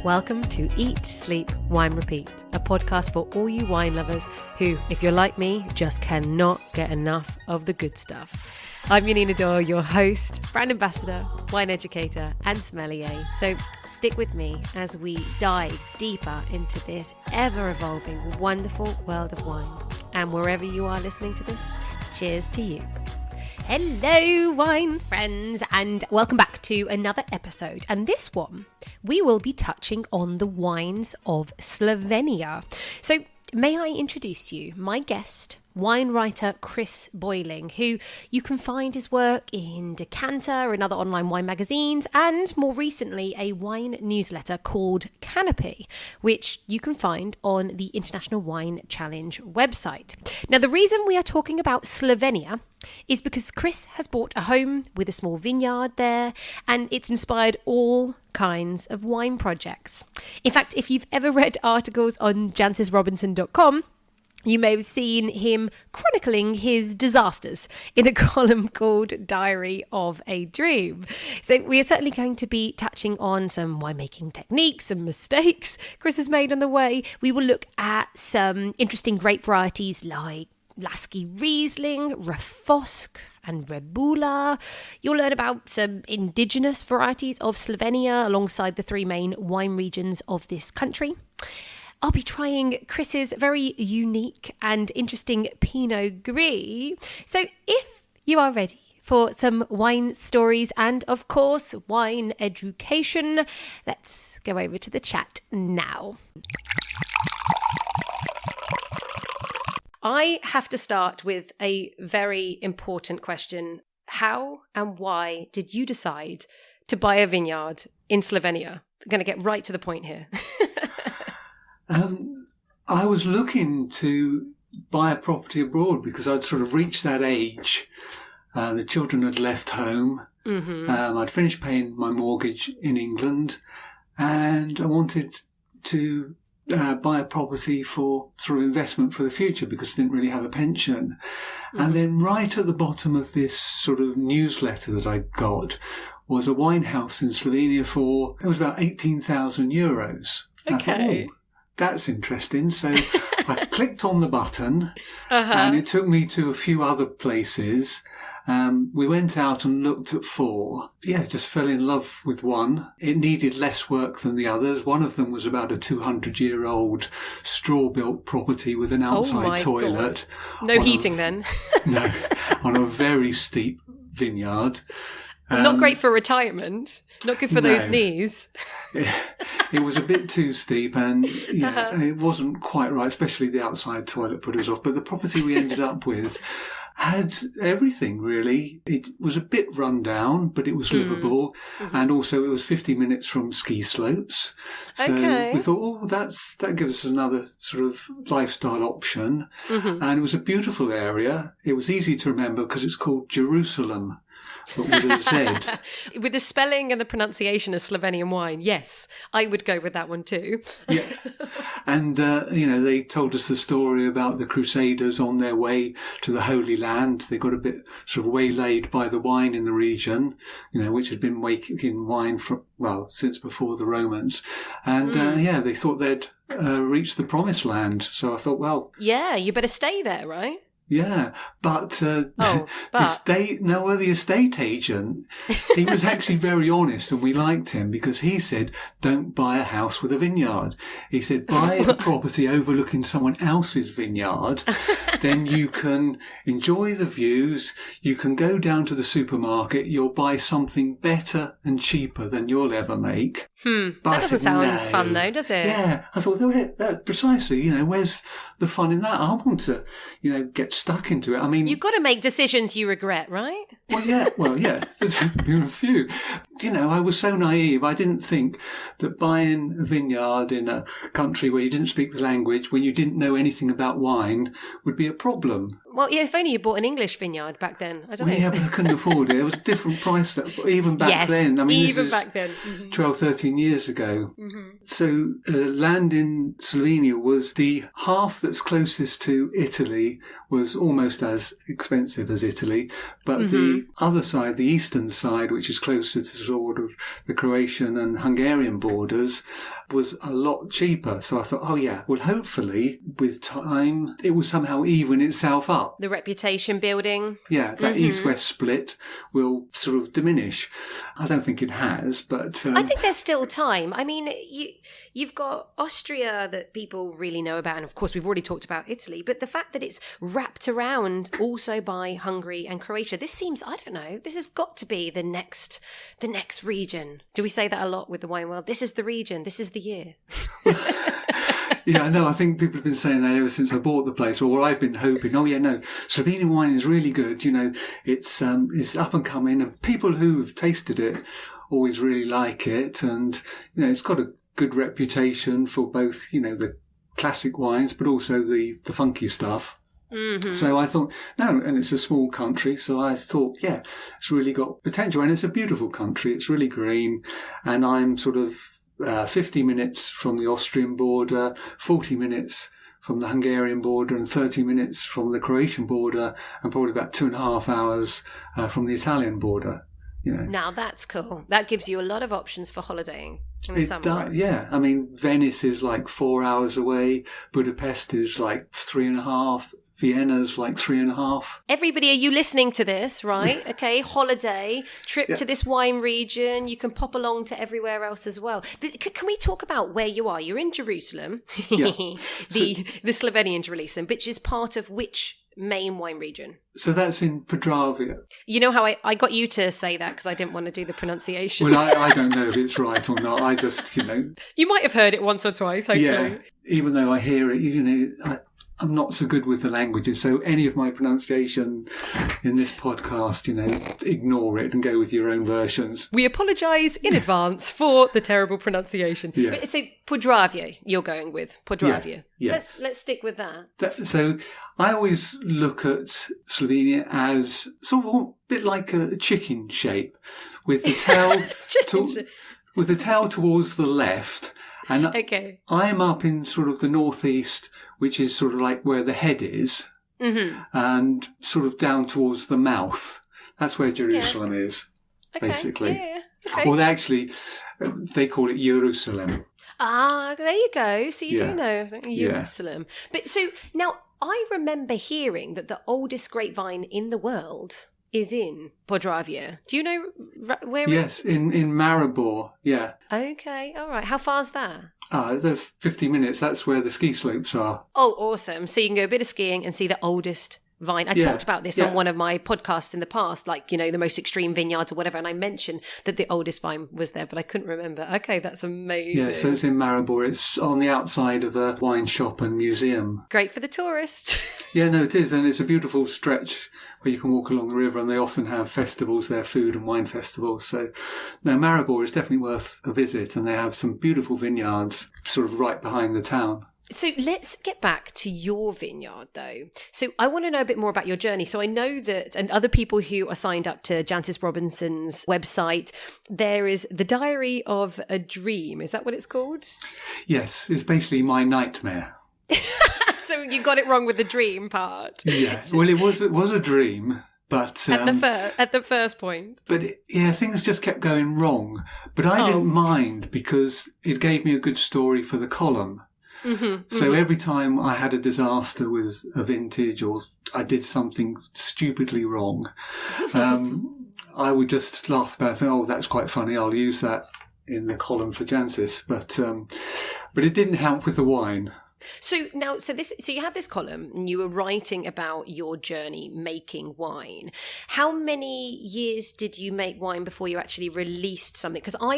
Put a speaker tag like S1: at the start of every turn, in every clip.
S1: Welcome to Eat, Sleep, Wine, Repeat, a podcast for all you wine lovers who, if you're like me, just cannot get enough of the good stuff. I'm Ranina Dore, your host, brand ambassador, wine educator and sommelier. So stick with me as we dive deeper into this ever-evolving, wonderful world of wine. And wherever you are listening to this, cheers to you. Hello, wine friends, and welcome back to another episode. And this one, we will be touching on the wines of Slovenia. So may I introduce you, my guest, wine writer Chris Boyling, who you can find his work in Decanter and other online wine magazines, and more recently a wine newsletter called Canopy, which you can find on the International Wine Challenge website. Now, the reason we are talking about Slovenia is because Chris has bought a home with a small vineyard there, and it's inspired all kinds of wine projects. In fact, if you've ever read articles on jancesrobinson.com, you may have seen him chronicling his disasters in a column called Diary of a Dream. So we are certainly going to be touching on some winemaking techniques and mistakes Chris has made on the way. We will look at some interesting grape varieties like Laški Rizling, Refosc and Ribolla. You'll learn about some indigenous varieties of Slovenia alongside the three main wine regions of this country. I'll be trying Chris's very unique and interesting Pinot Gris. So if you are ready for some wine stories and, of course, wine education, let's go over to the chat now. I have to start with a very important question. How and why did you decide to buy a vineyard in Slovenia? I'm going to get right to the point here.
S2: I was looking to buy a property abroad because I'd sort of reached that age. The children had left home. Mm-hmm. I'd finished paying my mortgage in England, and I wanted to buy a property for sort of investment for the future because I didn't really have a pension. Mm-hmm. And then right at the bottom of this sort of newsletter that I got was a wine house in Slovenia it was about 18,000 euros.
S1: Okay.
S2: That's interesting. So I clicked on the button and it took me to a few other places. We went out and looked at 4. Yeah, just fell in love with one. It needed less work than the others. One of them was about a 200-year-old straw-built property with an outside toilet.
S1: God. No heating then?
S2: No, on a very steep vineyard.
S1: Not great for retirement. Not good for those knees.
S2: It was a bit too steep and it wasn't quite right, especially the outside toilet put us off. But the property we ended up with had everything, really. It was a bit run down, but it was livable. Mm-hmm. And also it was 50 minutes from ski slopes. So we thought, that gives us another sort of lifestyle option. Mm-hmm. And it was a beautiful area. It was easy to remember because it's called Jerusalem, but with a Z.
S1: With the spelling and the pronunciation of Slovenian wine, yes, I would go with that one too.
S2: Yeah. And, they told us the story about the Crusaders on their way to the Holy Land. They got a bit sort of waylaid by the wine in the region, which had been making wine since before the Romans. And, they thought they'd reached the promised land. So I thought,
S1: yeah, you better stay there, right?
S2: Yeah, but the estate agent, he was actually very honest, and we liked him because he said, don't buy a house with a vineyard. He said, buy a property overlooking someone else's vineyard, then you can enjoy the views, you can go down to the supermarket, you'll buy something better and cheaper than you'll ever make.
S1: But that doesn't sound fun though, does it?
S2: Yeah, I thought, precisely, where's the fun in that? I want to, get stuck into it. I mean,
S1: you've got to make decisions you regret, right?
S2: Well, yeah. There's been a few. I was so naive. I didn't think that buying a vineyard in a country where you didn't speak the language, when you didn't know anything about wine, would be a problem.
S1: Well, yeah, if only you bought an English vineyard back then. I don't know.
S2: Yeah, but I couldn't afford it. It was a different price even back then. I mean,
S1: even back then. Mm-hmm.
S2: 12, 13 years ago. Mm-hmm. So land in Slovenia was the half that's closest to Italy was almost as expensive as Italy, but the other side, the eastern side, which is closer to sort of the Croatian and Hungarian borders, was a lot cheaper. So I thought, oh yeah, well hopefully with time it will somehow even itself up.
S1: The reputation building.
S2: Yeah, that east-west split will sort of diminish. I don't think it has, but...
S1: I think there's still time. I mean, you've got Austria that people really know about, and of course we've already talked about Italy, but the fact that it's wrapped around also by Hungary and Croatia, this seems, I don't know, this has got to be the next region. Do we say that a lot with the wine world? This is the region, this is the year.
S2: Yeah, no, I think people have been saying that ever since I bought the place, or I've been hoping, oh yeah, no, Slovenian wine is really good, you know, it's up and coming, and people who have tasted it always really like it, and, you know, it's got a good reputation for both, you know, the classic wines, but also the funky stuff. Mm-hmm. So I thought, no, and it's a small country, so I thought, yeah, it's really got potential, and it's a beautiful country, it's really green, and I'm sort of 50 minutes from the Austrian border, 40 minutes from the Hungarian border, and 30 minutes from the Croatian border, and probably about 2.5 hours from the Italian border. You know. Now
S1: that's cool. That gives you a lot of options for holidaying in the summer.
S2: Yeah, I mean, Venice is like 4 hours away, Budapest is like 3.5. Vienna's like 3.5.
S1: Everybody, are you listening to this, right? Okay, holiday, trip to this wine region. You can pop along to everywhere else as well. Can we talk about where you are? You're in Jerusalem, the Slovenian Jerusalem, which is part of which main wine region?
S2: So that's in Podravje.
S1: You know how I got you to say that because I didn't want to do the pronunciation.
S2: Well, I don't know if it's right or not. I just, you know.
S1: You might have heard it once or twice, hopefully.
S2: Yeah, even though I hear it, you know, I'm not so good with the languages, so any of my pronunciation in this podcast, you know, ignore it and go with your own versions.
S1: We apologise in advance for the terrible pronunciation. Yeah. But so Podravje, you're going with Podravje.
S2: Yeah.
S1: Let's stick with that.
S2: So I always look at Slovenia as sort of a bit like a chicken shape, with the tail towards the left. And
S1: okay.
S2: I'm up in sort of the northeast, which is sort of like where the head is, and sort of down towards the mouth. That's where Jerusalem is, basically.
S1: Yeah. Okay.
S2: Well, they call it Jerusalem.
S1: Ah, there you go. So you do know Jerusalem. Yeah. But so now I remember hearing that the oldest grapevine in the world is in Podravje. Do you know where?
S2: Yes, in Maribor, yeah.
S1: Okay, all right. How far's that?
S2: That's 50 minutes. That's where the ski slopes are.
S1: Oh, awesome. So you can go a bit of skiing and see the oldest vine. I talked about this on one of my podcasts in the past, like, you know, the most extreme vineyards or whatever, and I mentioned that the oldest vine was there, but I couldn't remember. Okay, that's amazing.
S2: Yeah, so it's in Maribor. It's on the outside of a wine shop and museum.
S1: Great for the tourists.
S2: Yeah, no, it is, and it's a beautiful stretch where you can walk along the river, and they often have festivals there, food and wine festivals. So, no, Maribor is definitely worth a visit, and they have some beautiful vineyards sort of right behind the town.
S1: So let's get back to your vineyard, though. So I want to know a bit more about your journey. So I know that, and other people who are signed up to Jancis Robinson's website, there is the Diary of a Dream. Is that what it's called?
S2: Yes, it's basically my nightmare.
S1: So you got it wrong with the dream part.
S2: Yes, well, it was a dream. But
S1: at the first point.
S2: But things just kept going wrong. But I didn't mind because it gave me a good story for the column. So every time I had a disaster with a vintage or I did something stupidly wrong, I would just laugh about it and think, oh, that's quite funny, I'll use that in the column for Jancis. But it didn't help with the wine.
S1: So you had this column and you were writing about your journey making wine. How many years did you make wine before you actually released something? Because I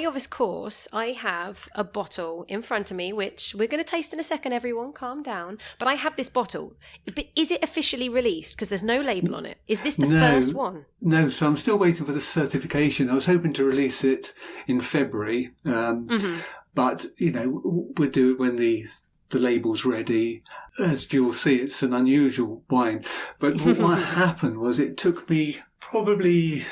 S1: have a bottle in front of me, which we're going to taste in a second, everyone, calm down. But I have this bottle. But is it officially released? Because there's no label on it. Is this the first one?
S2: No, so I'm still waiting for the certification. I was hoping to release it in February. But, you know, we'll do it when the label's ready. As you'll see, it's an unusual wine. But what happened was it took me probably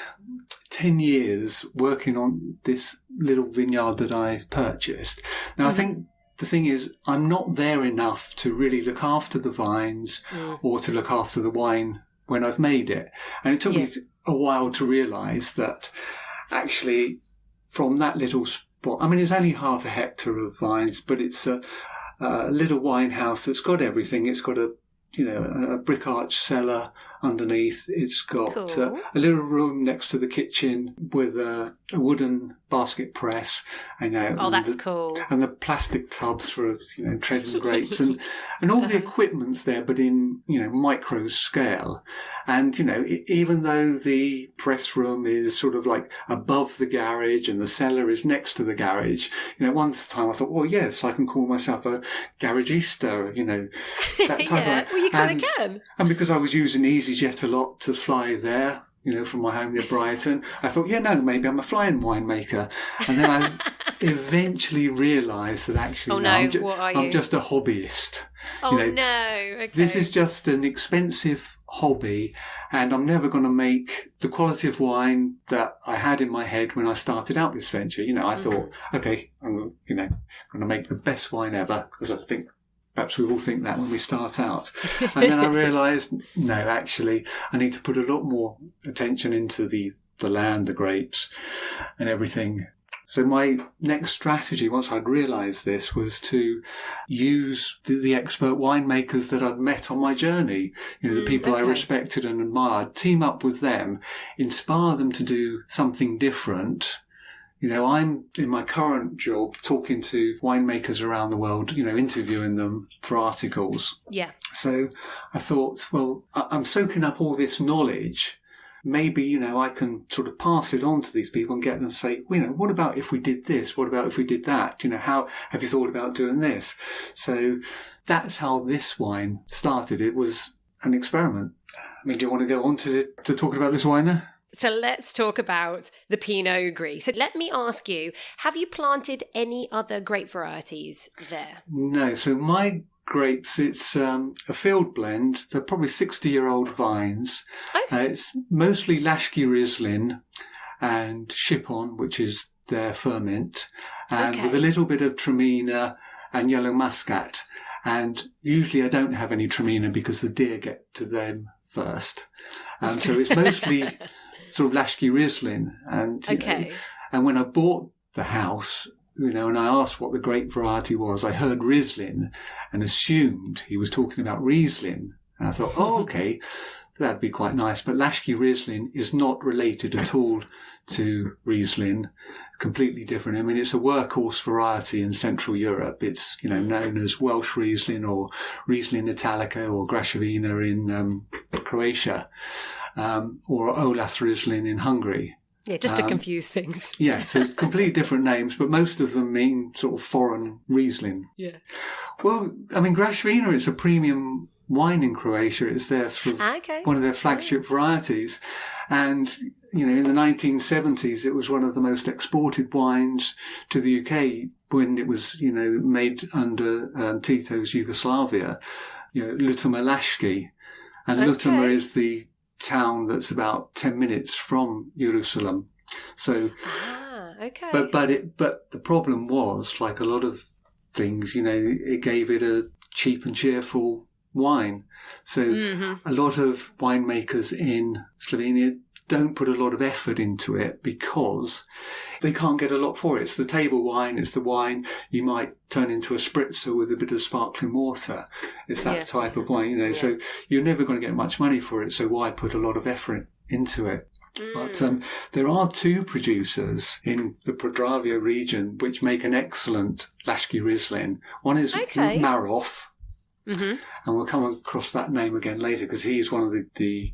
S2: 10 years working on this little vineyard that I purchased. Now, I think the thing is, I'm not there enough to really look after the vines or to look after the wine when I've made it. And it took me a while to realise that actually from that little bought. I mean, it's only half a hectare of vines, but it's a little wine house that's got everything. It's got a brick arch cellar underneath. It's got
S1: Cool.
S2: a little room next to the kitchen with a wooden basket press.
S1: That's cool.
S2: And the plastic tubs for treading grapes and all the equipment's there, but in micro scale. And even though the press room is sort of like above the garage and the cellar is next to the garage, one time I thought, well, yes, I can call myself a garagista, that type of.
S1: Well, you kind of can.
S2: And because I was using EasyJet a lot to fly there, from my home near Brighton, I thought, maybe I'm a flying winemaker. And then I eventually realised that actually, I'm just a hobbyist.
S1: Oh, no. Okay.
S2: This is just an expensive hobby, and I'm never going to make the quality of wine that I had in my head when I started out this venture. I thought, okay, I'm going to make the best wine ever, because I think perhaps we all think that when we start out. And then I realised, no, actually, I need to put a lot more attention into the land, the grapes, and everything. So my next strategy, once I'd realised this, was to use the expert winemakers that I'd met on my journey, the people I respected and admired, team up with them, inspire them to do something different. I'm in my current job talking to winemakers around the world, interviewing them for articles.
S1: Yeah.
S2: So I thought, well, I'm soaking up all this knowledge. Maybe, I can sort of pass it on to these people and get them to say, what about if we did this? What about if we did that? How have you thought about doing this? So that's how this wine started. It was an experiment. I mean, do you want to go on to talking about this wine now?
S1: So let's talk about the Pinot Gris. So let me ask you, have you planted any other grape varieties there?
S2: No. So my grapes, it's a field blend. They're probably 60-year-old vines.
S1: Okay.
S2: It's mostly Laški Rizling and Šipon, which is their Furmint, and with a little bit of Traminer and yellow muscat. And usually I don't have any Traminer because the deer get to them first. So it's mostly sort of Laški Rizling. And, and when I bought the house, and I asked what the grape variety was, I heard Riesling and assumed he was talking about Riesling. And I thought, okay, that'd be quite nice. But Laški Rizling is not related at all to Riesling, completely different. I mean, it's a workhorse variety in Central Europe. It's, known as Welsh Riesling or Riesling Italica or Grashevina in Croatia. Or Olath Riesling in Hungary.
S1: Yeah, just to confuse things.
S2: Yeah, so completely different names, but most of them mean sort of foreign Riesling.
S1: Yeah.
S2: Well, I mean, Grashevina is a premium wine in Croatia. It's their sort of one of their flagship varieties. And, in the 1970s, it was one of the most exported wines to the UK when it was, made under Tito's Yugoslavia. Ljutomer Laški. And Ljutomer is the town that's about 10 minutes from Jerusalem. So, but the problem was, like a lot of things, it gave it a cheap and cheerful wine. So a lot of winemakers in Slovenia don't put a lot of effort into it because they can't get a lot for it. It's the table wine. It's the wine you might turn into a spritzer with a bit of sparkling water. It's that type of wine, so you're never going to get much money for it. So why put a lot of effort into it? But there are two producers in the Podravje region which make an excellent Laški Rizling. One is Maroff. And we'll come across that name again later because he's one of the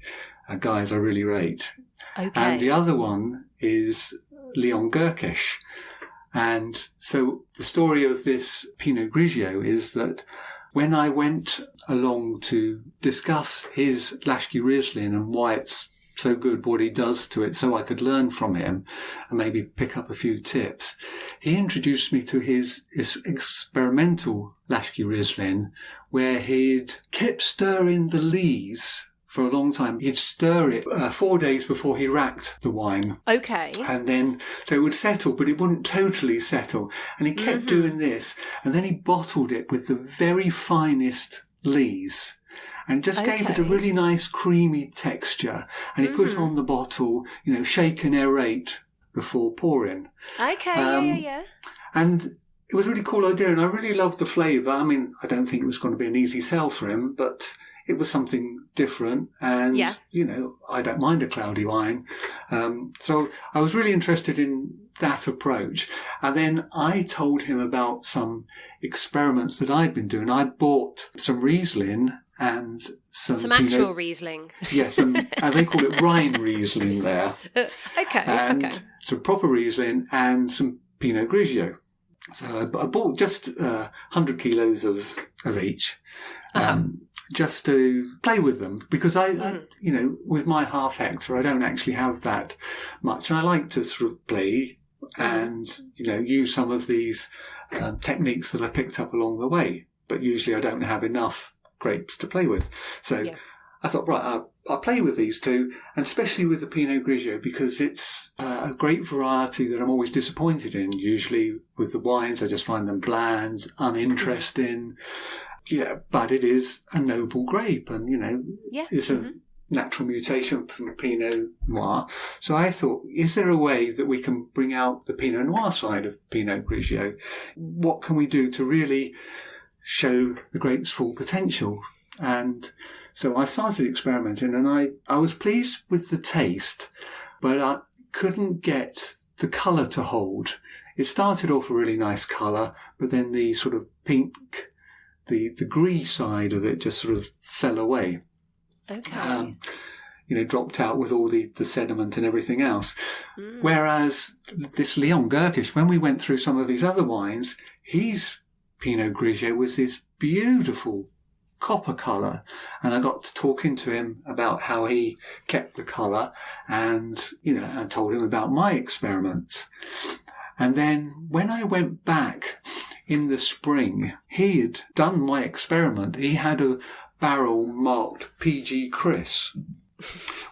S2: guys I really rate. And the other one is Leon Gerkesh. And so the story of this Pinot Grigio is that when I went along to discuss his Laški Rizling and why it's so good, what he does to it, so I could learn from him and maybe pick up a few tips, he introduced me to his experimental Laški Rizling, where he'd kept stirring the lees for a long time. He'd stir it 4 days before he racked the wine.
S1: Okay.
S2: And then, so it would settle, but it wouldn't totally settle. And he kept doing this. And then he bottled it with the very finest lees. And it just gave it a really nice creamy texture. And he put on the bottle, shake and aerate before pouring.
S1: Okay, yeah.
S2: And it was a really cool idea, and I really loved the flavour. I mean, I don't think it was going to be an easy sell for him, but it was something different. And, you know, I don't mind a cloudy wine. So I was really interested in that approach. And then I told him about some experiments that I'd been doing. I'd bought some Riesling and some
S1: actual Riesling.
S2: Yes, and they call it Rhine Riesling there.
S1: Okay.
S2: Some proper Riesling and some Pinot Grigio. So I bought just 100 kilos of each, just to play with them, because I, you know, with my half hectare, I don't actually have that much, and I like to sort of play and, you know, use some of these techniques that I picked up along the way. But usually I don't have enough grapes to play with. So I thought, right, I'll play with these two, and especially with the Pinot Grigio, because it's a great variety that I'm always disappointed in. Usually with the wines, I just find them bland, uninteresting. Yeah, but it is a noble grape, and, you know, it's a natural mutation from Pinot Noir. So I thought, is there a way that we can bring out the Pinot Noir side of Pinot Grigio? What can we do to really show the grape's full potential? And so I started experimenting, and I was pleased with the taste, but I couldn't get the colour to hold. It started off a really nice colour, but then the sort of pink, the gris side of it just sort of fell away.
S1: Okay.
S2: You know, dropped out with all the sediment and everything else. Whereas this Leon Gerkish, when we went through some of his other wines, his Pinot Grigio was this beautiful copper colour, and I got to talking to him about how he kept the colour, and, you know, I told him about my experiments. And then when I went back in the spring, he had done my experiment. He had a barrel marked PG Chris,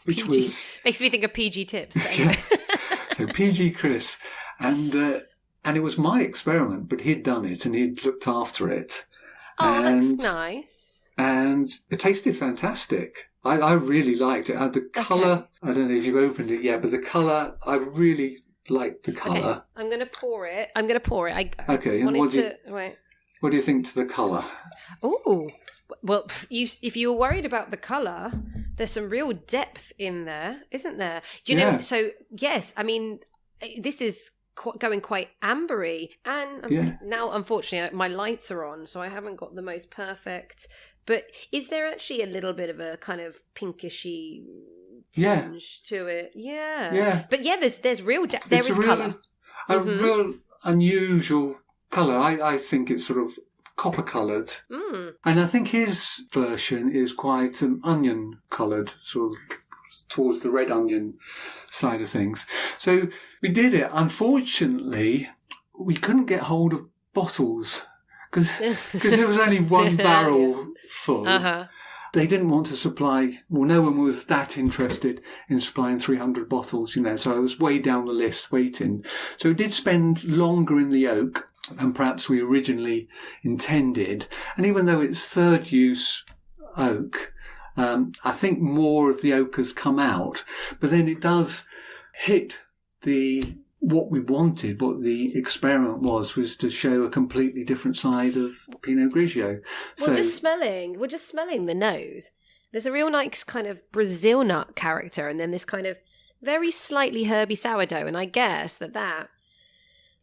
S2: which
S1: PG.
S2: was...
S1: Makes me think of PG Tips. But anyway.
S2: So PG Chris, and it was my experiment, but he'd done it and he'd looked after it.
S1: Oh, that's nice.
S2: And it tasted fantastic. I really liked it. The colour, I don't know if you've opened it yet, but the colour, I really liked the colour.
S1: Okay. I'm going to pour it.
S2: Okay, and what do you think to the colour?
S1: Oh, well, if you were worried about the colour, there's some real depth in there, isn't there? Do you know? So, yes, I mean, this is going quite ambery, and now, unfortunately, my lights are on, so I haven't got the most perfect. But is there actually a little bit of a kind of pinkishy tinge to it? Yeah. But there's real depth. There is colour.
S2: A real unusual colour. I think it's sort of copper coloured. And I think his version is quite onion coloured, sort of towards the red onion side of things. So we did it. Unfortunately, we couldn't get hold of bottles because there was only one barrel full. They didn't want to supply, well, no one was that interested in supplying 300 bottles, you know, so I was way down the list waiting. So it did spend longer in the oak than perhaps we originally intended. And even though it's third use oak, I think more of the oak has come out, but then it does hit what we wanted, what the experiment was to show a completely different side of Pinot Grigio.
S1: We're just smelling the nose. There's a real nice kind of Brazil nut character, and then this kind of very slightly herby sourdough, and I guess that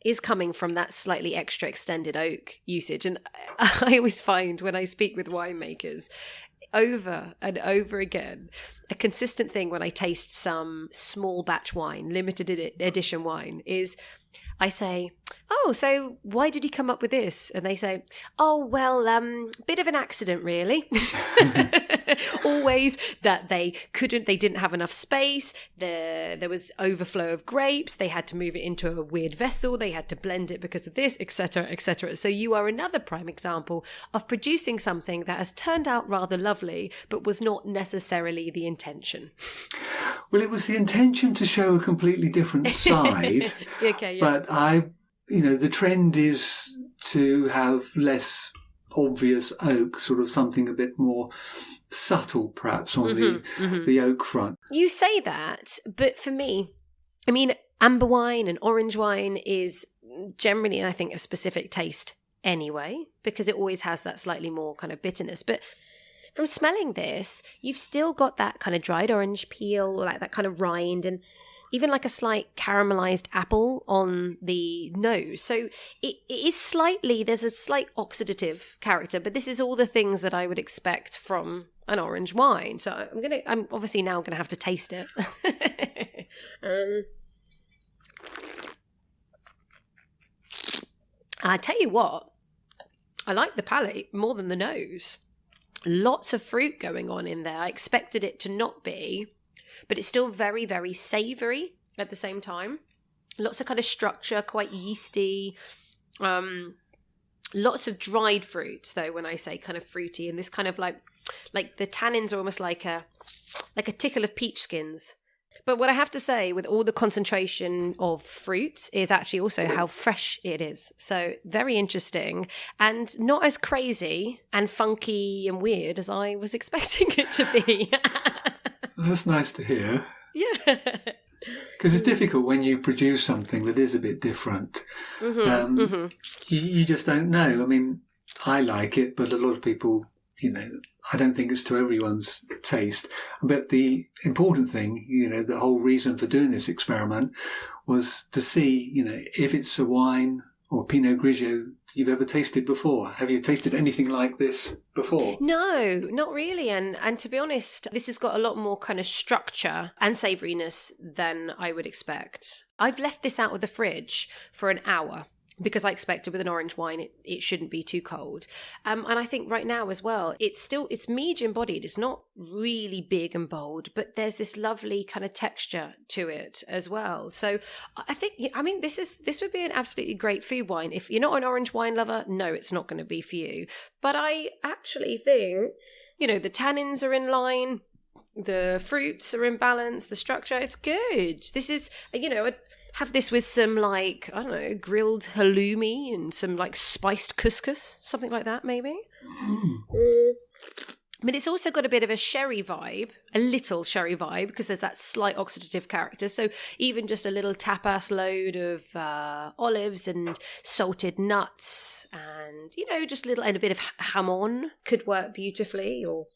S1: is coming from that slightly extra extended oak usage. And I always find when I speak with winemakers, over and over again, a consistent thing when I taste some small batch wine, limited edition wine, is I say, oh, so why did you come up with this? And they say, oh, well, bit of an accident, really. Always that they didn't have enough space. There was overflow of grapes. They had to move it into a weird vessel. They had to blend it because of this, etc., etc. So you are another prime example of producing something that has turned out rather lovely, but was not necessarily the intention.
S2: Well, it was the intention to show a completely different side.
S1: Okay, yeah.
S2: But the trend is to have less obvious oak, sort of something a bit more subtle, perhaps, on the oak front.
S1: You say that, but for me, I mean, amber wine and orange wine is generally, I think, a specific taste anyway, because it always has that slightly more kind of bitterness. But from smelling this, you've still got that kind of dried orange peel, like that kind of rind, and even like a slight caramelized apple on the nose. So it is slightly, there's a slight oxidative character, but this is all the things that I would expect from an orange wine. So I'm obviously now going to have to taste it. I tell you what, I like the palate more than the nose. Lots of fruit going on in there. I expected it to not be, but it's still very, very savoury at the same time. Lots of kind of structure, quite yeasty. Lots of dried fruits, though, when I say kind of fruity. And this kind of like the tannins are almost like a tickle of peach skins. But what I have to say with all the concentration of fruit is actually also how fresh it is. So very interesting and not as crazy and funky and weird as I was expecting it to be.
S2: That's nice to hear.
S1: Yeah.
S2: Because it's difficult when you produce something that is a bit different. You just don't know. I mean, I like it, but a lot of people, I don't think it's to everyone's taste. But the important thing, the whole reason for doing this experiment was to see, if it's a wine or Pinot Grigio you've ever tasted before. Have you tasted anything like this before?
S1: No, not really. And to be honest, this has got a lot more kind of structure and savouriness than I would expect. I've left this out of the fridge for an hour, because I expected with an orange wine, it shouldn't be too cold. And I think right now as well, it's medium bodied. It's not really big and bold, but there's this lovely kind of texture to it as well. So I think, this would be an absolutely great food wine. If you're not an orange wine lover, no, it's not going to be for you. But I actually think, the tannins are in line, the fruits are in balance, the structure, it's good. This is, have this with some grilled halloumi and some spiced couscous, something like that maybe. But it's also got a bit of a sherry vibe, a little sherry vibe, because there's that slight oxidative character. So even just a little tapas load of olives and salted nuts and, just a bit of jamon could work beautifully, or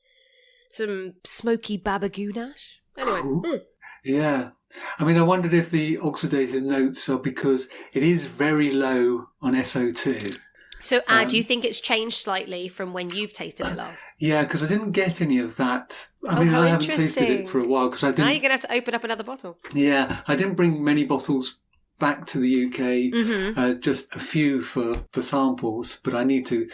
S1: some smoky baba gounache. Anyway.
S2: Cool. Yeah. I wondered if the oxidative notes are because it is very low on SO2.
S1: So, do you think it's changed slightly from when you've tasted it last?
S2: Yeah, because I didn't get any of that.
S1: How
S2: I haven't tasted it for a while. Because I didn't.
S1: Now you're going to have to open up another bottle.
S2: Yeah, I didn't bring many bottles back to the UK, just a few for samples, but I need to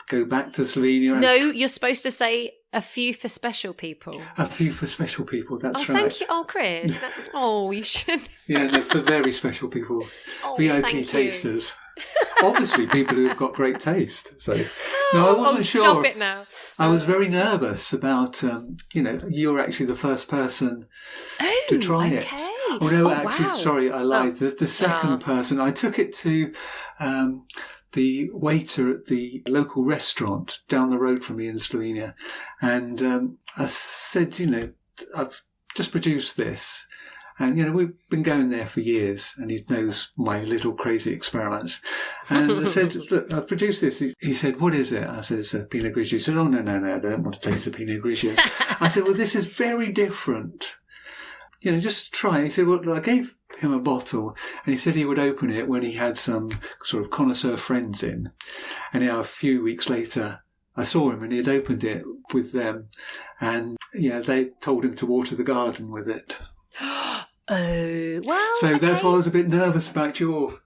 S2: go back to Slovenia.
S1: No, you're supposed to say a few for special people.
S2: A few for special people, that's right.
S1: Thank you. Oh, Chris. You should.
S2: Yeah, no, for very special people. VIP tasters. Obviously, people who've got great taste. So, no, I wasn't sure.
S1: Stop it now.
S2: I was very nervous about, you're actually the first person to try it. Oh, no, actually, wow. Sorry, I lied. The second person, I took it to the waiter at the local restaurant down the road from me in Slovenia. And I said, I've just produced this. And, we've been going there for years, and he knows my little crazy experiments. And I said, look, I've produced this. He said, what is it? I said, it's a Pinot Grigio. He said, oh, no, I don't want to taste the Pinot Grigio. I said, well, this is very different. Just try it. He said, well, I gave him a bottle, and he said he would open it when he had some sort of connoisseur friends in. And a few weeks later, I saw him, and he had opened it with them. And, they told him to water the garden with it.
S1: Oh, well.
S2: So that's why I was a bit nervous about your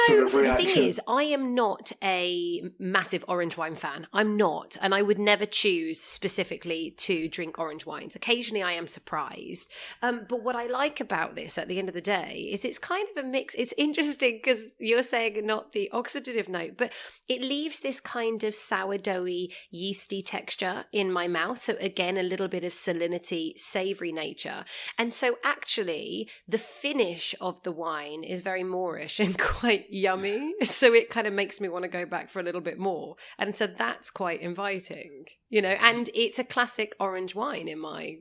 S2: sort of reaction.
S1: The thing is, I am not a massive orange wine fan. I'm not. And I would never choose specifically to drink orange wines. Occasionally I am surprised. But what I like about this at the end of the day is it's kind of a mix. It's interesting because you're saying not the oxidative note, but it leaves this kind of sourdoughy, yeasty texture in my mouth. So again, a little bit of salinity, savoury nature. And so actually the finish of the wine is very Moorish and quite yummy, so it kind of makes me want to go back for a little bit more, and so that's quite inviting, and it's a classic orange wine in my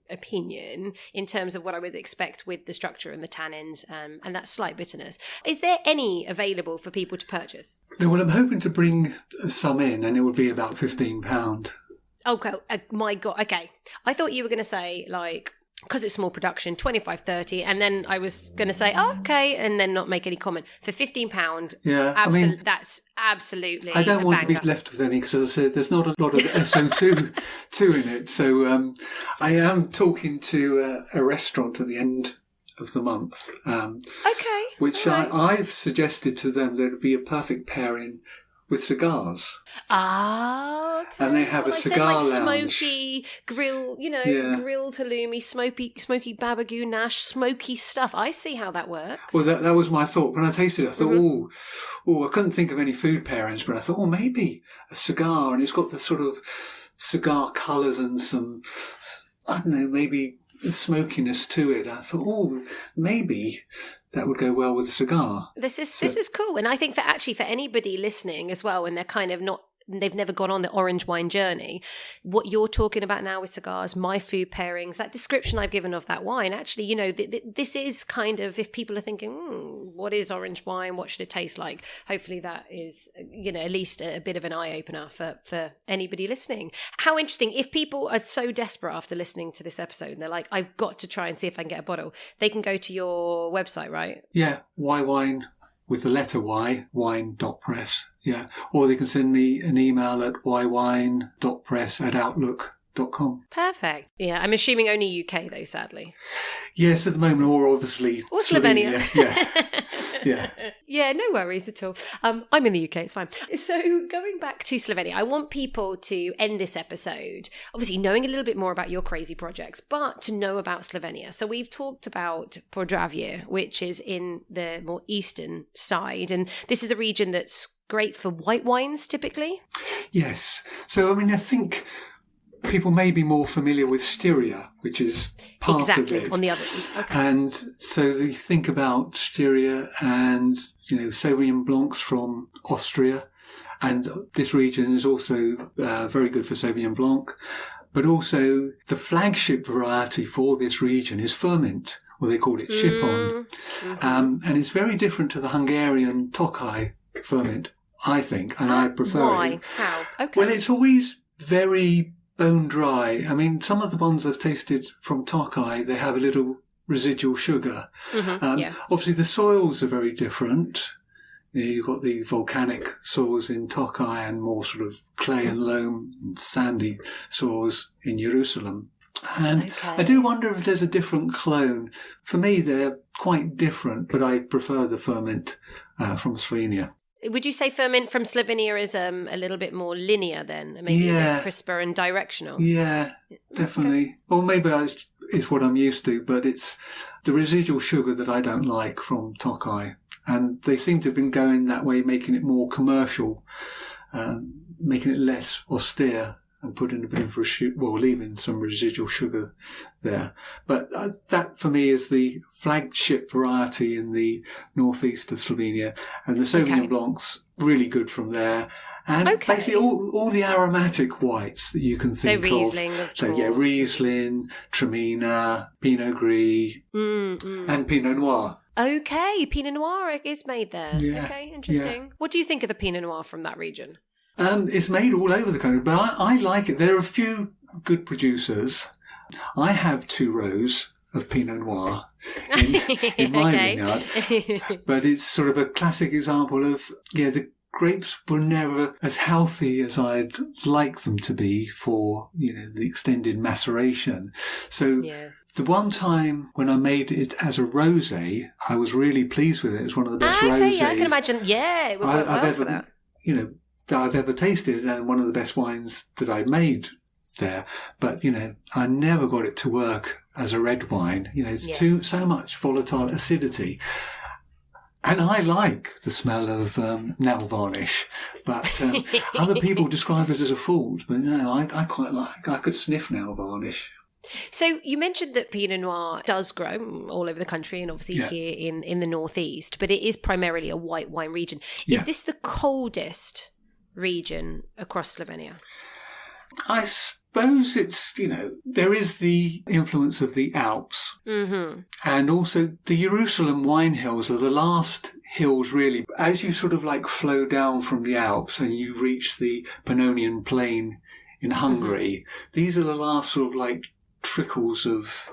S1: opinion in terms of what I would expect with the structure and the tannins and that slight bitterness. Is there any available for people to purchase?
S2: No, well, I'm hoping to bring some in, and it would be about £15.
S1: Okay, my God, okay. I thought you were going to say, like, because it's small production, 25, 30, and then I was going to say, oh, okay, and then not make any comment. For £15,
S2: yeah,
S1: that's absolutely
S2: I don't want to be
S1: banger.
S2: left with any, because as I said, there's not a lot of SO2 in it. So I am talking to a restaurant at the end of the month,
S1: Okay.
S2: which
S1: right.
S2: I've suggested to them that it would be a perfect pairing with cigars.
S1: Ah, okay.
S2: And they have a cigar lounge.
S1: Smoky grill,
S2: Yeah.
S1: grilled halloumi, smoky babagoo nash, smoky stuff. I see how that works.
S2: Well, that was my thought. When I tasted it, I thought, I couldn't think of any food pairings, but I thought, maybe a cigar. And it's got the sort of cigar colours and some, I don't know, maybe the smokiness to it. I thought, maybe that would go well with a cigar.
S1: This is cool. And I think for anybody listening as well, when they're kind of they've never gone on the orange wine journey, what you're talking about now with cigars, my food pairings, that description I've given of that wine, actually, this is kind of, if people are thinking, what is orange wine? What should it taste like? Hopefully that is, at least a bit of an eye-opener for anybody listening. How interesting. If people are so desperate after listening to this episode and they're like, I've got to try and see if I can get a bottle, they can go to your website, right?
S2: Yeah, wine with the letter Y, wine.press. Yeah. Or they can send me an email at ywine.press@outlook.com.
S1: Perfect. Yeah, I'm assuming only UK though, sadly.
S2: Yes, at the moment, or obviously
S1: or Slovenia.
S2: Yeah.
S1: Yeah, no worries at all. I'm in the UK, it's fine. So going back to Slovenia, I want people to end this episode, obviously knowing a little bit more about your crazy projects, but to know about Slovenia. So we've talked about Podravje, which is in the more eastern side, and this is a region that's great for white wines typically.
S2: Yes. So, I think people may be more familiar with Styria, which is part of it.
S1: On the other. Okay.
S2: And so they think about Styria and, Sauvignon Blancs from Austria. And this region is also very good for Sauvignon Blanc. But also the flagship variety for this region is Furmint, or they call it Shipon.
S1: Mm-hmm.
S2: And it's very different to the Hungarian Tokaj Furmint, I think, and I prefer
S1: why?
S2: it.
S1: How? Okay.
S2: Well, it's always very bone dry. Some of the ones I've tasted from Tokaj, they have a little residual sugar. Obviously, the soils are very different. You've got the volcanic soils in Tokaj and more sort of clay and loam and sandy soils in Jerusalem. And I do wonder if there's a different clone. For me, they're quite different, but I prefer the Furmint from Slovenia.
S1: Would you say Furmint from Slovenia is a little bit more linear then? Maybe a bit crisper and directional?
S2: Yeah, definitely. Okay. Or maybe it's what I'm used to, but it's the residual sugar that I don't like from Tokaj. And they seem to have been going that way, making it more commercial, making it less austere and putting a bit of leaving some residual sugar there. But that for me is the flagship variety in the northeast of Slovenia. And the Sauvignon Blancs, really good from there. And basically all the aromatic whites that you can think of.
S1: Riesling, of course.
S2: So Riesling, Traminer, Pinot Gris, and Pinot Noir.
S1: Okay, Pinot Noir is made there.
S2: Yeah,
S1: okay, interesting.
S2: Yeah.
S1: What do you think of the Pinot Noir from that region?
S2: It's made all over the country, but I like it. There are a few good producers. I have 2 rows of Pinot Noir in my vineyard, but it's sort of a classic example of, the grapes were never as healthy as I'd like them to be for, the extended maceration. So the one time when I made it as a rosé, I was really pleased with it. It's one of the best rosés.
S1: Yeah, I can imagine. Yeah, it would work well for that.
S2: That I've ever tasted, and one of the best wines that I made there. But, I never got it to work as a red wine. It's so much volatile acidity. And I like the smell of nail varnish, but other people describe it as a fault. But no, I quite like. I could sniff nail varnish.
S1: So you mentioned that Pinot Noir does grow all over the country and obviously here in the northeast, but it is primarily a white wine region. Is this the coldest region across Slovenia?
S2: I suppose it's, there is the influence of the Alps.
S1: Mm-hmm.
S2: And also the Jerusalem wine hills are the last hills, really. As you sort of like flow down from the Alps and you reach the Pannonian Plain in Hungary, these are the last sort of like trickles of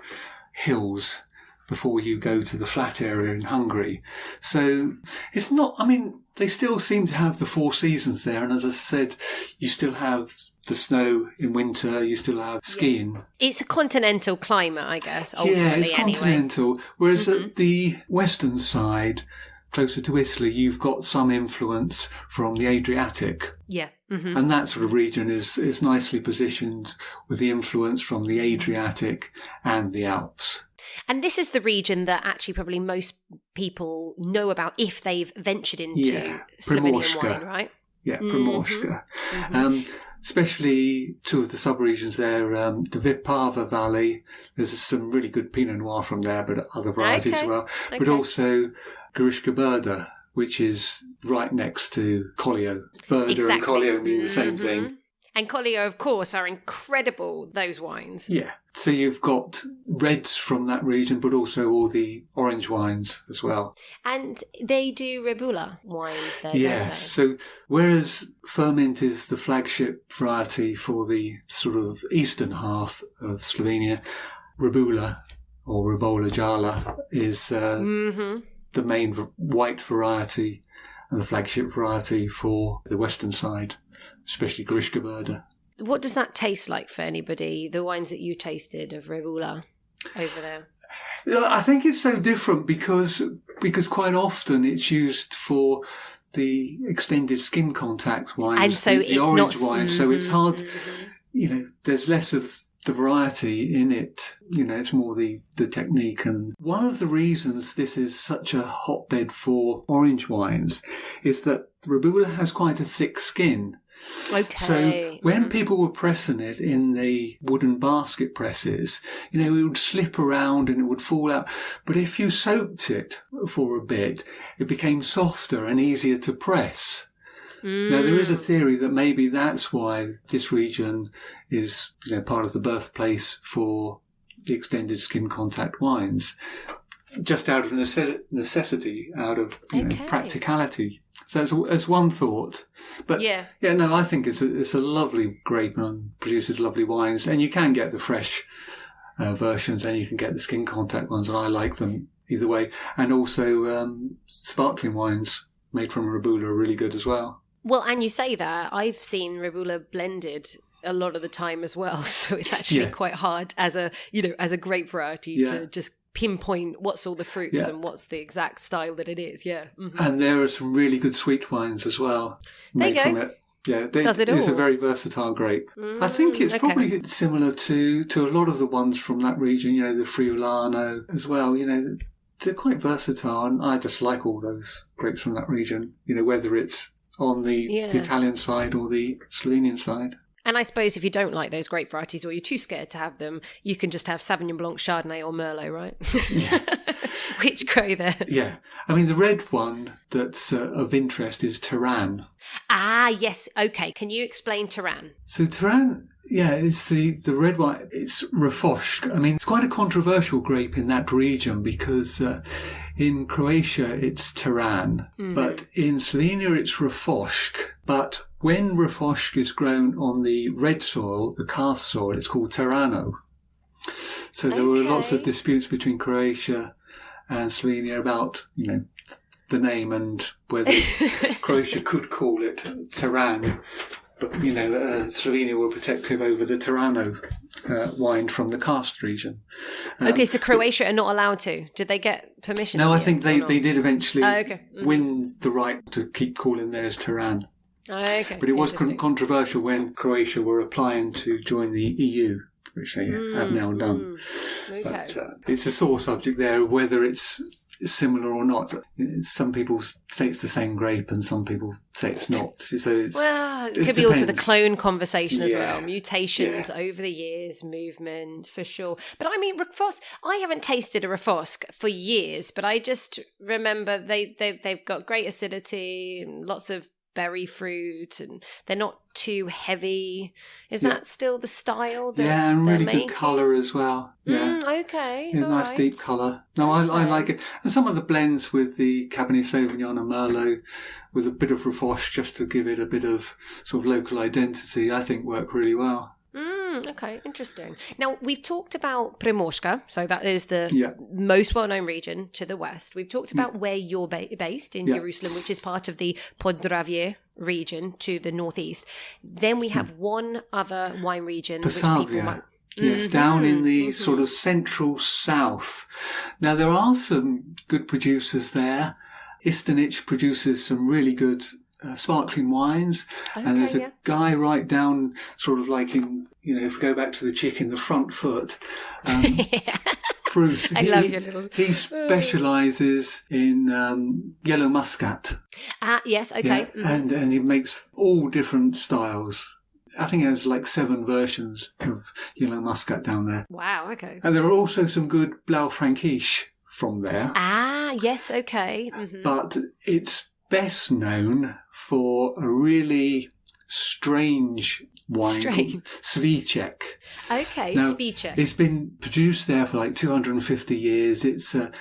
S2: hills before you go to the flat area in Hungary. So it's not, they still seem to have the 4 seasons there. And as I said, you still have the snow in winter, you still have skiing.
S1: It's a continental climate, I guess, ultimately.
S2: Yeah, it's continental.
S1: Anyway.
S2: Whereas at the western side, closer to Italy, you've got some influence from the Adriatic.
S1: Yeah. Mm-hmm.
S2: And that sort of region is nicely positioned with the influence from the Adriatic and the Alps.
S1: And this is the region that actually probably most people know about if they've ventured into Slovenian wine, right?
S2: Yeah, Primorska. Mm-hmm. Especially 2 of the sub-regions there, the Vipava Valley. There's some really good Pinot Noir from there, but other varieties as well. Okay. But also Gariška, which is right next to Collio. Berda and Collio mean the same thing.
S1: And Collio, of course, are incredible, those wines.
S2: Yeah. So you've got reds from that region, but also all the orange wines as well.
S1: And they do Ribolla wines there,
S2: yes. So whereas Furmint is the flagship variety for the sort of eastern half of Slovenia, Ribolla or Ribolla Gialla is the main white variety and the flagship variety for the western side, especially Gariška.
S1: What does that taste like for anybody, the wines that you tasted of Ribolla over there?
S2: I think it's so different because quite often it's used for the extended skin contact wines,
S1: and so
S2: the orange wines. So it's hard, there's less of the variety in it. It's more the technique. And one of the reasons this is such a hotbed for orange wines is that Ribolla has quite a thick skin.
S1: Okay.
S2: So when people were pressing it in the wooden basket presses, it would slip around and it would fall out. But if you soaked it for a bit, it became softer and easier to press. Now, there is a theory that maybe that's why this region is, part of the birthplace for the extended skin contact wines, just out of necessity, out of practicality. So that's one thought. But I think it's a lovely grape and produces lovely wines. And you can get the fresh versions and you can get the skin contact ones, and I like them either way. And also sparkling wines made from Ribolla are really good as well.
S1: Well, and you say that. I've seen Ribolla blended a lot of the time as well. So it's actually quite hard as a grape variety to just pinpoint what's all the fruits and what's the exact style that it is. Yeah. Mm-hmm.
S2: And there are some really good sweet wines as well made from it. Yeah,
S1: does it all?
S2: It's a very versatile grape. I think it's probably similar to a lot of the ones from that region, the Friulano as well. They're quite versatile, and I just like all those grapes from that region, whether it's on the Italian side or the Slovenian side.
S1: And I suppose if you don't like those grape varieties or you're too scared to have them, you can just have Sauvignon Blanc, Chardonnay or Merlot, right?
S2: Yeah.
S1: Which grow there.
S2: Yeah. the red one that's of interest is Teran.
S1: Ah, yes. Okay. Can you explain Teran?
S2: So Teran, it's the red one. It's Refosc. It's quite a controversial grape in that region because in Croatia it's Teran, but in Slovenia it's Refosc. But when Refosc is grown on the red soil, the karst soil, it's called Terano. So there were lots of disputes between Croatia and Slovenia about, the name and whether Croatia could call it Teran. But, Slovenia were protective over the Terano wine from the karst region.
S1: So Croatia are not allowed to? Did they get permission?
S2: No, I think they did eventually win the right to keep calling theirs Teran. But it was controversial when Croatia were applying to join the EU, which they have now done. But it's a sore subject there, whether it's similar or not. Some people say it's the same grape and some people say it's not. So
S1: it could be also the clone conversation as well. Mutations over the years, movement, for sure. But Refosc, I haven't tasted a Refosc for years, but I just remember they've got great acidity and lots of berry fruit, and they're not too heavy. Is that still the style?
S2: And really good colour as well. Yeah.
S1: Okay.
S2: Nice deep colour. No, I like it. And some of the blends with the Cabernet Sauvignon and Merlot with a bit of Refosc just to give it a bit of sort of local identity, I think work really well.
S1: Okay, interesting. Now, we've talked about Primorska, so that is the most well-known region to the west. We've talked about where you're based in Jerusalem, which is part of the Podravje region to the northeast. Then we have one other wine region.
S2: Posavska. Yes, down in the sort of central south. Now, there are some good producers there. Istinich produces some really good sparkling wines, and there's a guy right down sort of like in, if we go back to the chick in the front foot, Bruce,
S1: I love your little...
S2: he specialises in yellow muscat.
S1: Yes, okay.
S2: Yeah, and he makes all different styles. I think there's like 7 versions of yellow muscat down there.
S1: Wow, okay.
S2: And there are also some good Blaufränkisch from there.
S1: Yes, okay.
S2: But it's best known for a really strange wine called Cviček.
S1: Okay,
S2: now,
S1: Cviček.
S2: It's been produced there for like 250 years. It's a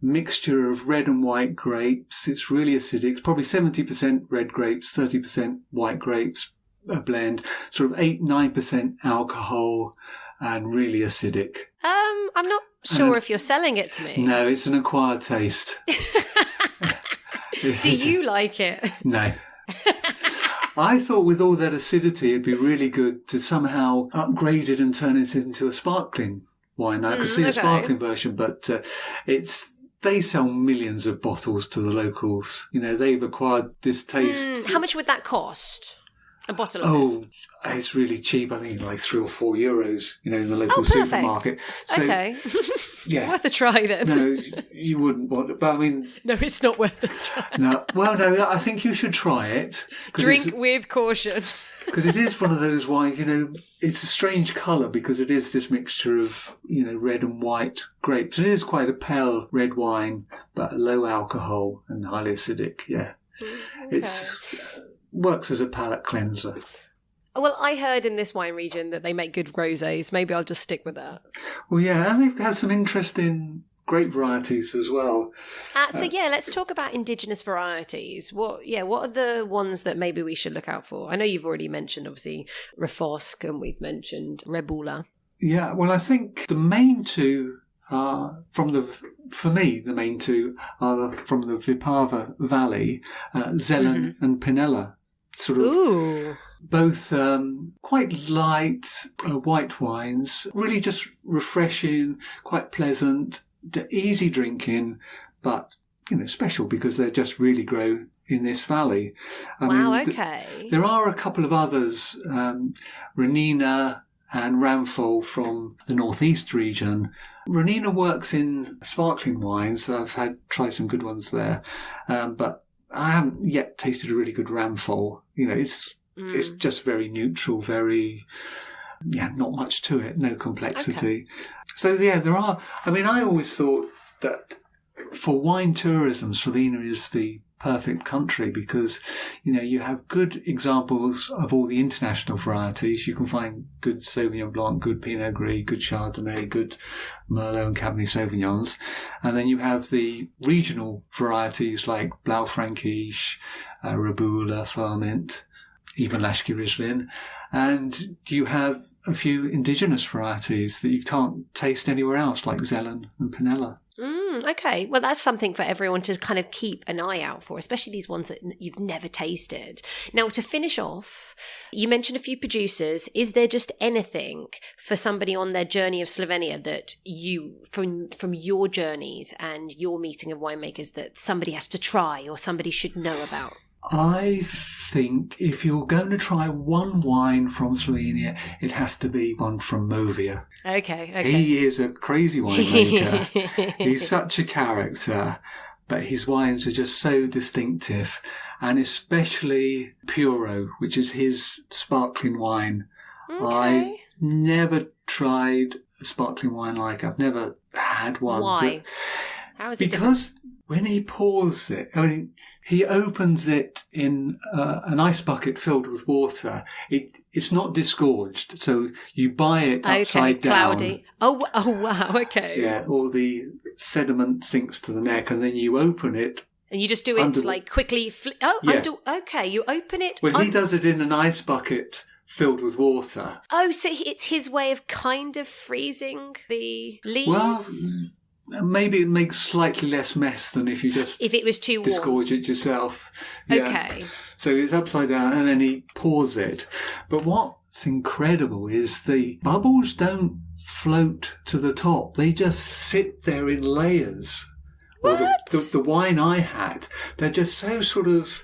S2: mixture of red and white grapes. It's really acidic. It's probably 70% red grapes, 30% white grapes, a blend. Sort of 8-9% alcohol and really acidic.
S1: I'm not sure if you're selling it to me.
S2: No, it's an acquired taste.
S1: Do you like it?
S2: No. I thought with all that acidity, it'd be really good to somehow upgrade it and turn it into a sparkling wine. I could see a sparkling version, but they sell millions of bottles to the locals. They've acquired this taste.
S1: How much would that cost? A bottle of this?
S2: Oh, it's really cheap. I think like €3 or €4, in the local supermarket. So,
S1: okay.
S2: Yeah.
S1: Worth a try then.
S2: No, you wouldn't want it. But I mean...
S1: No, it's not worth a try.
S2: No, I think you should try it.
S1: Drink with caution.
S2: Because it is one of those wines, it's a strange colour because it is this mixture of, red and white grapes. It is quite a pale red wine, but low alcohol and highly acidic, yeah. Okay. It's... works as a palate cleanser.
S1: Well, I heard in this wine region that they make good rosés. Maybe I'll just stick with that.
S2: Well, yeah, and they have some interesting grape varieties as well.
S1: Let's talk about indigenous varieties. What are the ones that maybe we should look out for? I know you've already mentioned, obviously, Refosc, and we've mentioned Ribolla. Yeah,
S2: well, I think the main two are from the Vipava Valley, Zelen and Pinella. Sort of both quite light white wines, really just refreshing, quite pleasant, easy drinking, but special because they just really grow in this valley. There are a couple of others, Ranina and Ranfol from the northeast region. Ranina works in sparkling wines. I've tried some good ones there, but I haven't yet tasted a really good Ranfol. It's just very neutral, very, not much to it, no complexity. Okay. So, there are, I always thought that for wine tourism, Slovenia is the perfect country because, you have good examples of all the international varieties. You can find good Sauvignon Blanc, good Pinot Gris, good Chardonnay, good Merlot and Cabernet Sauvignons. And then you have the regional varieties like Blaufränkisch, Ribolla, Furmint, even Laški Rizling. And you have a few indigenous varieties that you can't taste anywhere else, like Zelen and Pinella.
S1: Okay, well, that's something for everyone to kind of keep an eye out for, especially these ones that you've never tasted. Now, to finish off, you mentioned a few producers. Is there just anything for somebody on their journey of Slovenia that you, from your journeys and your meeting of winemakers, that somebody has to try or somebody should know about?
S2: I think if you're going to try one wine from Slovenia, it has to be one from Movia.
S1: Okay.
S2: He is a crazy winemaker. He's such a character, but his wines are just so distinctive. And especially Puro, which is his sparkling wine. Okay. I've never tried a sparkling wine like I've never had one.
S1: Why? How is it
S2: different? when he pours it, I mean, he opens it in an ice bucket filled with water. It's not disgorged, so you buy it upside down.
S1: Cloudy. Oh, wow, okay.
S2: Yeah, all the sediment sinks to the neck, and then you open it.
S1: And you just do it like quickly. Okay, you open it.
S2: Well, he does it in an ice bucket filled with water.
S1: Oh, so it's his way of kind of freezing the leaves?
S2: Well, maybe it makes slightly less mess than if you just
S1: if it was too warm.
S2: Disgorge it yourself. Yeah.
S1: Okay.
S2: So it's upside down and then he pours it. But what's incredible is the bubbles don't float to the top. They just sit there in layers.
S1: What?
S2: Well, the wine I had, they're just so sort of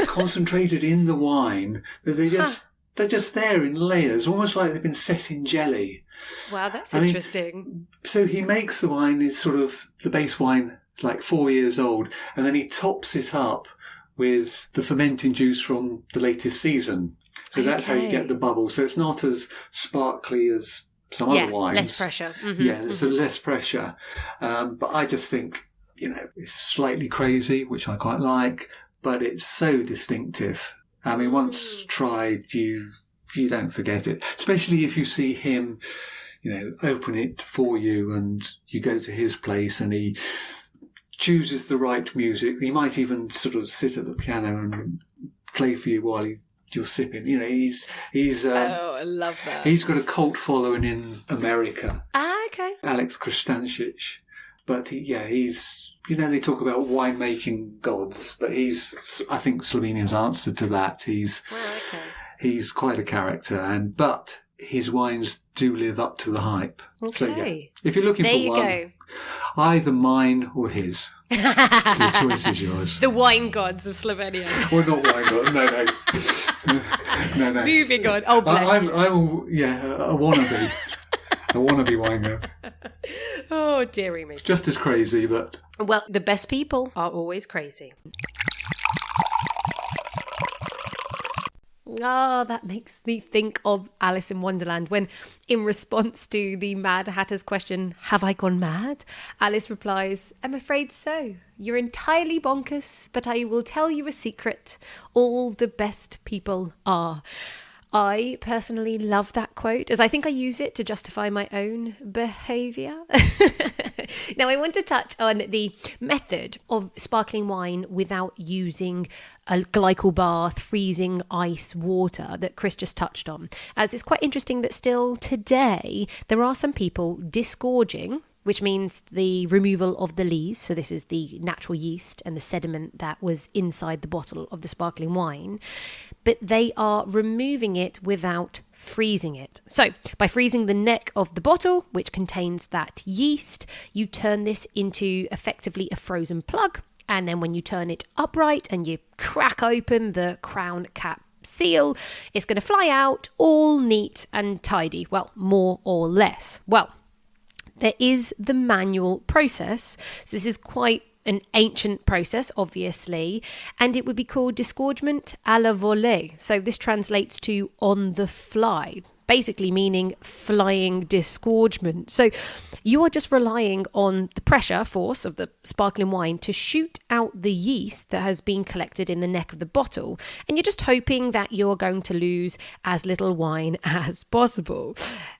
S2: concentrated in the wine that they're just there in layers, almost like they've been set in jelly.
S1: Wow, that's interesting.
S2: So he makes the wine, is sort of the base wine, like 4 years old, and then he tops it up with the fermenting juice from the latest season. So that's how you get the bubbles. So it's not as sparkly as some other wines.
S1: Less pressure. Mm-hmm.
S2: Yeah, there's less pressure. But I just think, it's slightly crazy, which I quite like, but it's so distinctive. I mean, once tried, you don't forget it, especially if you see him, open it for you and you go to his place and he chooses the right music. He might even sort of sit at the piano and play for you while you're sipping. He's
S1: I love that.
S2: He's got a cult following in America.
S1: Ah, okay.
S2: Alex Kristancic. But he's, they talk about winemaking gods, but he's, I think, Slovenia's answer to that. He's quite a character, but his wines do live up to the hype.
S1: Okay.
S2: So, if you're looking for one, either mine or his. The choice is yours.
S1: The wine gods of Slovenia.
S2: Well, not wine gods. No.
S1: Moving on. Oh, bless you.
S2: A wannabe. A wannabe wine god.
S1: Oh, dearie me.
S2: Just as crazy, but...
S1: Well, the best people are always crazy. Oh, that makes me think of Alice in Wonderland when, in response to the Mad Hatter's question, have I gone mad? Alice replies, I'm afraid so. You're entirely bonkers, but I will tell you a secret. All the best people are. I personally love that quote, as I think I use it to justify my own behaviour. Now, I want to touch on the method of sparkling wine without using a glycol bath, freezing ice water that Chris just touched on, as it's quite interesting that still today there are some people disgorging, which means the removal of the lees. So this is the natural yeast and the sediment that was inside the bottle of the sparkling wine. But they are removing it without freezing it. So by freezing the neck of the bottle, which contains that yeast, you turn this into effectively a frozen plug. And then when you turn it upright and you crack open the crown cap seal, it's going to fly out all neat and tidy. Well, more or less. Well, there is the manual process. So this is quite an ancient process, obviously, and it would be called disgorgement à la volée. So this translates to on the fly, basically meaning flying disgorgement. So you are just relying on the pressure force of the sparkling wine to shoot out the yeast that has been collected in the neck of the bottle, and you're just hoping that you're going to lose as little wine as possible.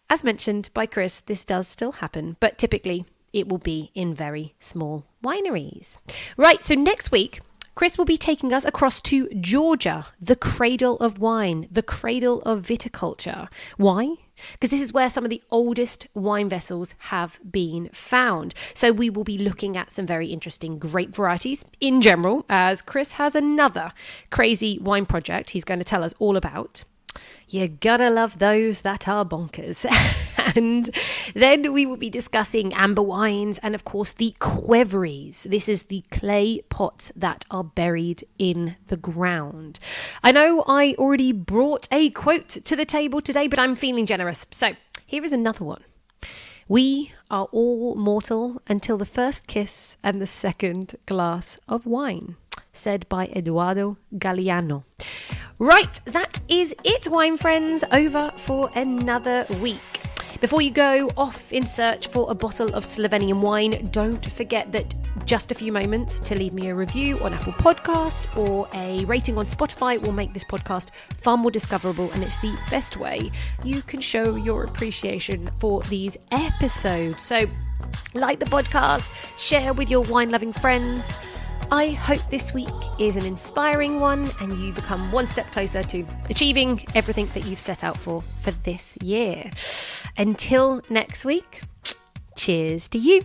S1: As mentioned by Chris, this does still happen, but typically it will be in very small wineries. Right, so next week, Chris will be taking us across to Georgia, the cradle of wine, the cradle of viticulture. Why? Because this is where some of the oldest wine vessels have been found. So we will be looking at some very interesting grape varieties in general, as Chris has another crazy wine project he's going to tell us all about. You gotta love those that are bonkers. And then we will be discussing amber wines and, of course, the qvevris. This is the clay pots that are buried in the ground. I know I already brought a quote to the table today, but I'm feeling generous. So here is another one. We are all mortal until the first kiss and the second glass of wine, said by Eduardo Galeano. Right, that is it, wine friends, over for another week. Before you go off in search for a bottle of Slovenian wine, don't forget that just a few moments to leave me a review on Apple Podcast or a rating on Spotify will make this podcast far more discoverable, and it's the best way you can show your appreciation for these episodes. So like the podcast, share with your wine-loving friends. I hope this week is an inspiring one and you become one step closer to achieving everything that you've set out for this year. Until next week, cheers to you.